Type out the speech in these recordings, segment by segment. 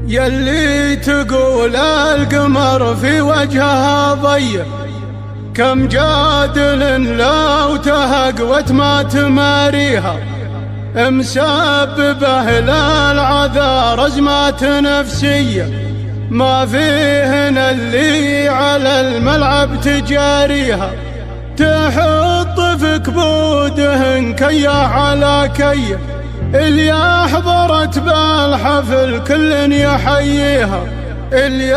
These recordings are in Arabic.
يلي تقول القمر في وجهها ضيق، كم جادل لو تهقوت ما تماريها، مسببه للعذار أزمات نفسية، ما فيهن اللي على الملعب تجاريها، تحط في كبودهن كيه على كيه، اللي حضرت بالحفل كل يحييها، اللي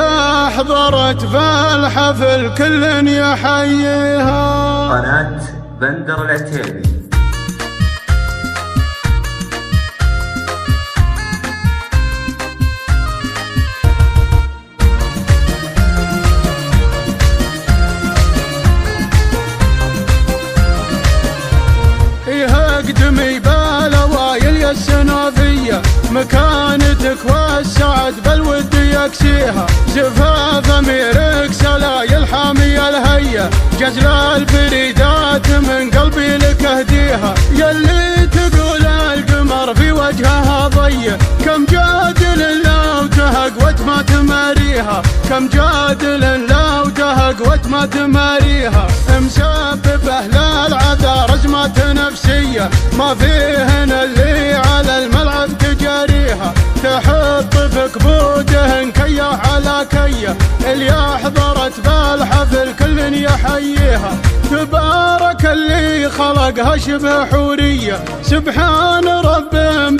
حضرت بالحفل كل يحييها. قناة بندر العتيبي. اقدمي بالأوايل يا السنافية، مكانتك والسعد بالود يكسيها، زفاف أميرك سلايل حامية الهية، جزل الفريدات من قلبي لك أهديها، يلي تقول القمر في وجهها ضيق، كم جادل لو تهقوت ما تماريها، كم جادل لو تهقوت ما تماريها، مسببه للعذار أزمات نفسية، ما فيهن اللي على الملعب تجاريها، تحط في كبودهن كيه على كيه، اللي حضرت بالحفل كل يحييها، تبارك اللي خلقها شبه حورية، سبحان رب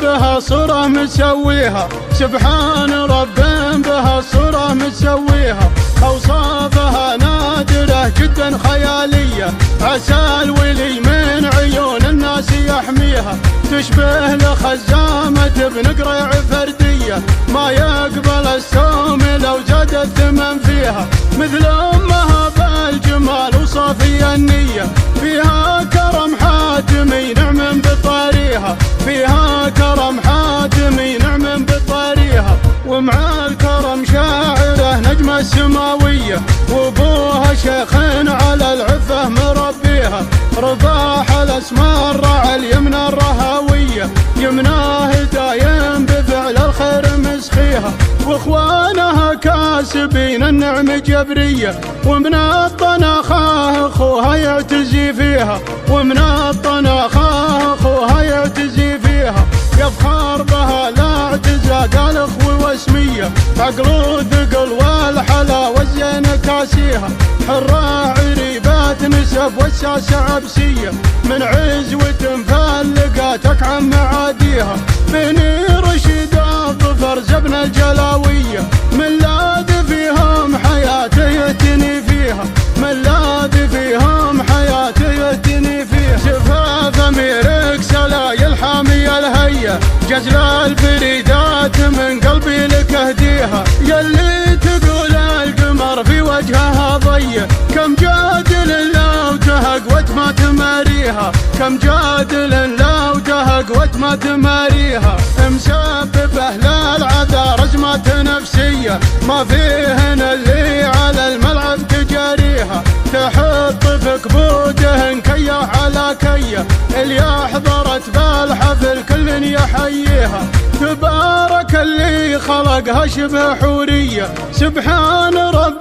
بها صورة مسويها، سبحان رب بها صورة مسويها، أوصافها نادرة جدا خيالية، عسى الولي من عيون الناس يحميها، تشبه لخزامة بنقرع فردية، ما يقبل السوم لو زاد الثمن فيها، مثل أمها بالجمال وصافي النية، فيها كرم حاتمي نعم بطاريها، فيها كرم حاتمي نعم بطاريها، ومع الكرم شاعره نجمة سماوية، وابوها شيخ على العفة مربيها، رضاح الاسماء الرعى اليمنى الرهاوية، يمناه دايم بفعل الخير مسخيها، واخوانها كاسبين النعم جبرية، ومن الطناخة اخوها يعتزي فيها، ومن الطناخة اخوها يعتزي فيها، يفخر بها لا اعتزا قال اخوي واسمية، عقل وثقل والحلا والزين كاسيها، حرة عريبات نسب والساسة عبسية، من عزوة مفلقاتك عن معاديها، بني رشيد الظفر زبن الجلاوية، من لاذ فيهم حياته يتني فيها، من لاذ فيهم حياته يتني فيها، زفاف أميرك سلايل حامية الهية، جزل الفريدات من قلبي لك أهديها، يلي تقول القمر في وجهها ضيق، كم جادل لو تهقوت ما تماريها، كم جادل لو تهقوت ما تماريها، مسببه للعذار أزمات نفسية، ما فيهن اللي على الملعب تجاريها، تحط في كبودهن كيه على كيه، اللي حضرت بالحفل كل يحييها، تبارك اللي خلقها شبه حورية، سبحان رب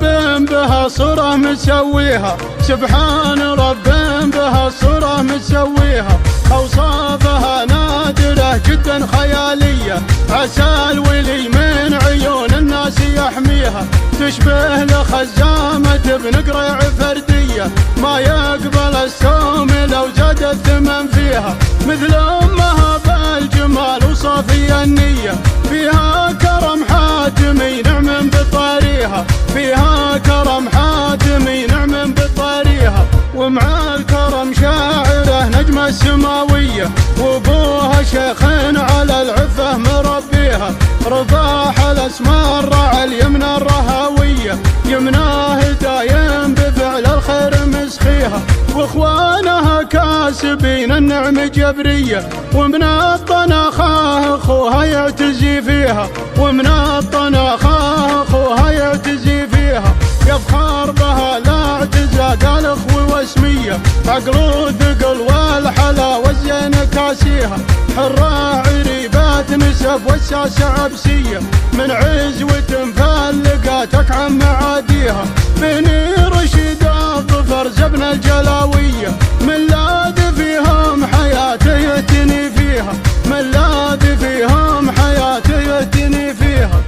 بها صورة مسويها، سبحان رب بها صورة مسويها، أوصافها نادرة جدا خيالية، عسى الولي من عيون الناس يحميها، تشبه لخزامة بنقرع فردية، ما يقبل السوم لو زاد الثمن فيها، مثل أمها بالجمال وصافي النية، فيها كرم حاتمي نعم بطاريها، فيها كرم حاتمي نعم بطاريها، ومع الكرم شاعره نجمة سماوية، وابوها شيخ على العفة مربيها، رضاح الاسماء الرعى اليمنى الرهاوية، يمناه دايم بفعل الخير مسخيها، واخوانها كاسبين النعم جبرية، ومن الطناخة اخوها يعتزي فيها، ومن الطناخة اخوها يعتزي فيها، يفخر بها لا اعتزا قال اخوي واسمية، عقل وثقل والحلا والزين كاسيها، حرة عريبات نسب النجف والساسة عبسية، من عزوة مفلقاتك عن معاديها، بني رشيد الظفر زبن الجلاوية، من لاذ فيهم حياتي يتني فيها، من لاذ فيهم حياتي يتني فيها.